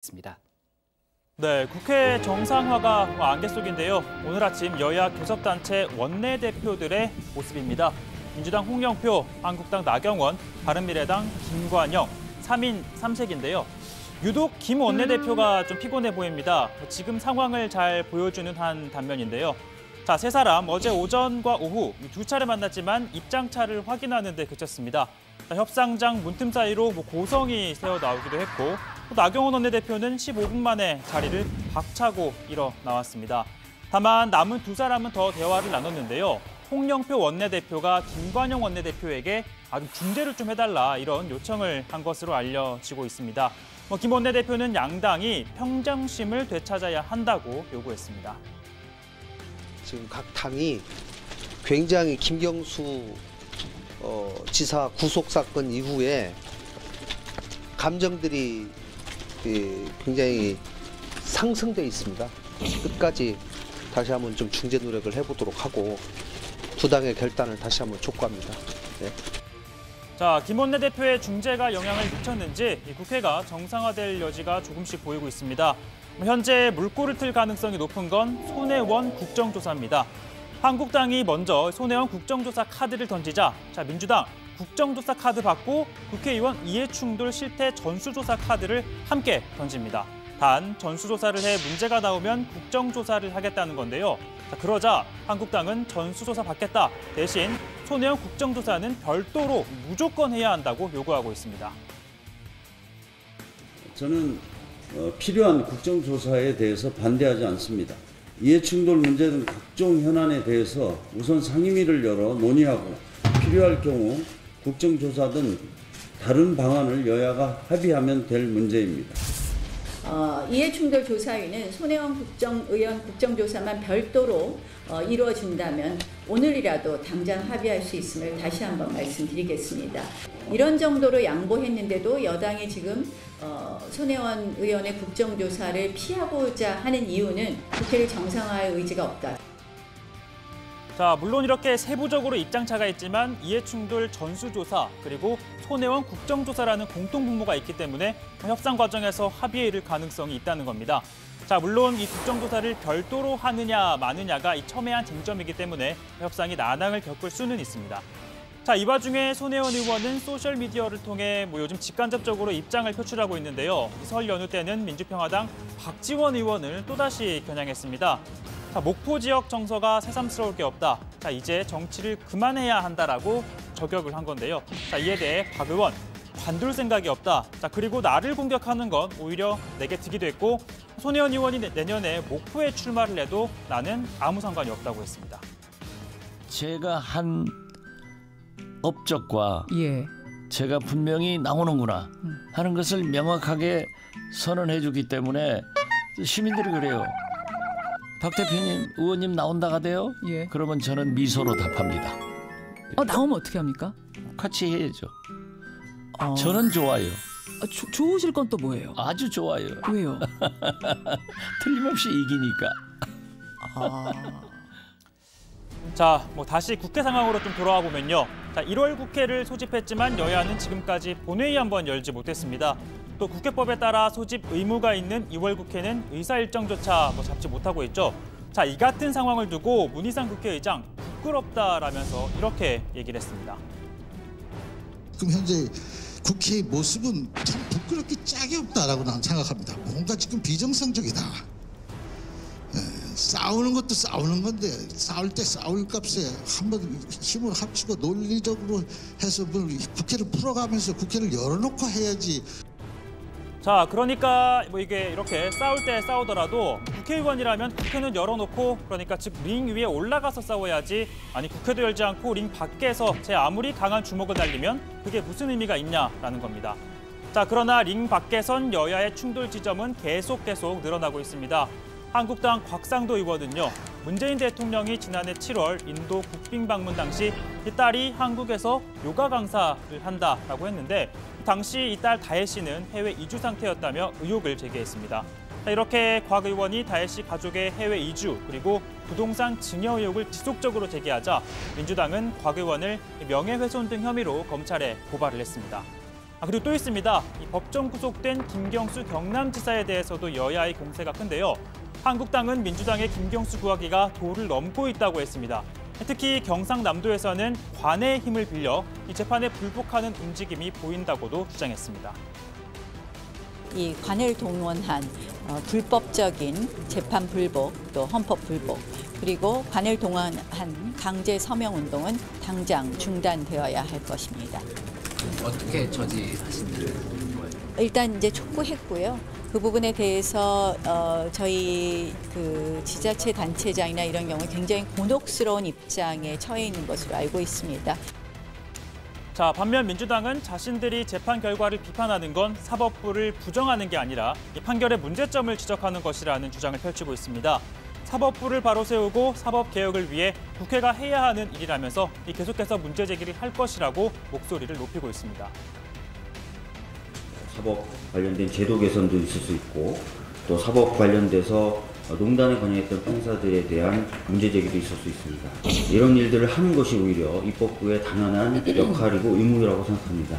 있습니다. 네, 국회 정상화가 안개 속인데요. 오늘 아침 여야 교섭단체 원내대표들의 모습입니다. 민주당 홍영표, 한국당 나경원, 바른미래당 김관영, 3인 3색인데요. 유독 김 원내대표가 좀 피곤해 보입니다. 지금 상황을 잘 보여주는 한 단면인데요. 자, 세 사람 어제 오전과 오후 두 차례 만났지만 입장차를 확인하는 데 그쳤습니다. 협상장 문틈 사이로 고성이 새어 나오기도 했고 나경원 원내대표는 15분 만에 자리를 박차고 일어나왔습니다. 다만 남은 두 사람은 더 대화를 나눴는데요. 홍영표 원내대표가 김관영 원내대표에게 아주 중재를 좀 해달라 이런 요청을 한 것으로 알려지고 있습니다. 김 원내대표는 양당이 평정심을 되찾아야 한다고 요구했습니다. 지금 각 당이 굉장히 김경수 지사 구속 사건 이후에 감정들이 굉장히 상승돼 있습니다. 끝까지 다시 한번 좀 중재 노력을 해보도록 하고 두 당의 결단을 다시 한번 촉구합니다. 네. 자, 김 원내대표의 중재가 영향을 미쳤는지 국회가 정상화될 여지가 조금씩 보이고 있습니다. 현재 물꼬를 틀 가능성이 높은 건 손혜원 국정조사입니다. 한국당이 먼저 손혜원 국정조사 카드를 던지자 민주당 국정조사 카드 받고 국회의원 이해충돌 실태 전수조사 카드를 함께 던집니다. 단 전수조사를 해 문제가 나오면 국정조사를 하겠다는 건데요. 그러자 한국당은 전수조사 받겠다. 대신 손혜원 국정조사는 별도로 무조건 해야 한다고 요구하고 있습니다. 저는 필요한 국정조사에 대해서 반대하지 않습니다. 이해충돌 문제 등 각종 현안에 대해서 우선 상임위를 열어 논의하고 필요할 경우 국정조사 등 다른 방안을 여야가 합의하면 될 문제입니다. 이해충돌 조사위는 손혜원 국정의원 국정조사만 별도로 이루어진다면 오늘이라도 당장 합의할 수 있음을 다시 한번 말씀드리겠습니다. 이런 정도로 양보했는데도 여당이 지금 손혜원 의원의 국정조사를 피하고자 하는 이유는 국회를 정상화할 의지가 없다. 자, 물론 이렇게 세부적으로 입장차가 있지만 이해충돌 전수조사 그리고 손혜원 국정조사라는 공통분모가 있기 때문에 협상 과정에서 합의에 이를 가능성이 있다는 겁니다. 자, 물론 이 국정조사를 별도로 하느냐 마느냐가 이 첨예한 쟁점이기 때문에 협상이 난항을 겪을 수는 있습니다. 자, 이 와중에 손혜원 의원은 소셜미디어를 통해 요즘 직간접적으로 입장을 표출하고 있는데요. 설 연휴 때는 민주평화당 박지원 의원을 또다시 겨냥했습니다. 자, 목포 지역 정서가 새삼스러울 게 없다. 자, 이제 정치를 그만해야 한다라고 저격을 한 건데요. 자, 이에 대해 박 의원, 관둘 생각이 없다. 자, 그리고 나를 공격하는 건 오히려 내게 득이 됐고 손혜원 의원이 내년에 목포에 출마를 해도 나는 아무 상관이 없다고 했습니다. 제가 한 업적과 제가 분명히 나오는구나 하는 것을 명확하게 선언해 주기 때문에 시민들이 그래요. 박 대표님, 의원님 나온다가 돼요? 그러면 저는 미소로 답합니다. 나오면 어떻게 합니까? 같이 해야죠. 저는 좋아요. 좋으실 건 또 뭐예요? 아주 좋아요. 왜요? 틀림없이 이기니까. 자, 다시 국회 상황으로 좀 돌아와 보면요. 자, 1월 국회를 소집했지만 여야는 지금까지 본회의 한번 열지 못했습니다. 또 국회법에 따라 소집 의무가 있는 2월 국회는 의사 일정조차 잡지 못하고 있죠. 자, 이 같은 상황을 두고 문희상 국회의장 부끄럽다라면서 이렇게 얘기를 했습니다. 그럼 현재 국회의 모습은 참 부끄럽기 짝이 없다라고 나는 생각합니다. 뭔가 지금 비정상적이다. 싸우는 것도 싸우는 건데 싸울 때 싸울 값에 한번 힘을 합치고 논리적으로 해서 국회를 풀어가면서 국회를 열어놓고 해야지. 자, 그러니까 이게 이렇게 싸울 때 싸우더라도 국회의원이라면 국회는 열어놓고 그러니까 즉 링 위에 올라가서 싸워야지 아니 국회도 열지 않고 링 밖에서 제 아무리 강한 주먹을 날리면 그게 무슨 의미가 있냐라는 겁니다. 자, 그러나 링 밖에선 여야의 충돌 지점은 계속 늘어나고 있습니다. 한국당 곽상도 의원은요. 문재인 대통령이 지난해 7월 인도 국빈 방문 당시 이 딸이 한국에서 요가 강사를 한다라고 했는데 당시 이 딸 다혜 씨는 해외 이주 상태였다며 의혹을 제기했습니다. 이렇게 곽 의원이 다혜 씨 가족의 해외 이주 그리고 부동산 증여 의혹을 지속적으로 제기하자 민주당은 곽 의원을 명예훼손 등 혐의로 검찰에 고발을 했습니다. 그리고 또 있습니다. 이 법정 구속된 김경수 경남지사에 대해서도 여야의 공세가 큰데요. 한국당은 민주당의 김경수 구하기가 도를 넘고 있다고 했습니다. 특히 경상남도에서는 관의 힘을 빌려 이 재판에 불복하는 움직임이 보인다고도 주장했습니다. 이 관을 동원한 불법적인 재판 불복, 또 헌법 불복, 그리고 관을 동원한 강제 서명 운동은 당장 중단되어야 할 것입니다. 어떻게 저지하신다는 거예요? 일단 이제 촉구했고요. 그 부분에 대해서 저희 그 지자체 단체장이나 이런 경우에 굉장히 곤혹스러운 입장에 처해 있는 것으로 알고 있습니다. 자, 반면 민주당은 자신들이 재판 결과를 비판하는 건 사법부를 부정하는 게 아니라 이 판결의 문제점을 지적하는 것이라는 주장을 펼치고 있습니다. 사법부를 바로 세우고 사법개혁을 위해 국회가 해야 하는 일이라면서 계속해서 문제 제기를 할 것이라고 목소리를 높이고 있습니다. 사법 관련된 제도 개선도 있을 수 있고 또 사법 관련돼서 농단에 관여했던 판사들에 대한 문제 제기도 있을 수 있습니다. 이런 일들을 하는 것이 오히려 입법부의 당연한 역할이고 의무라고 생각합니다.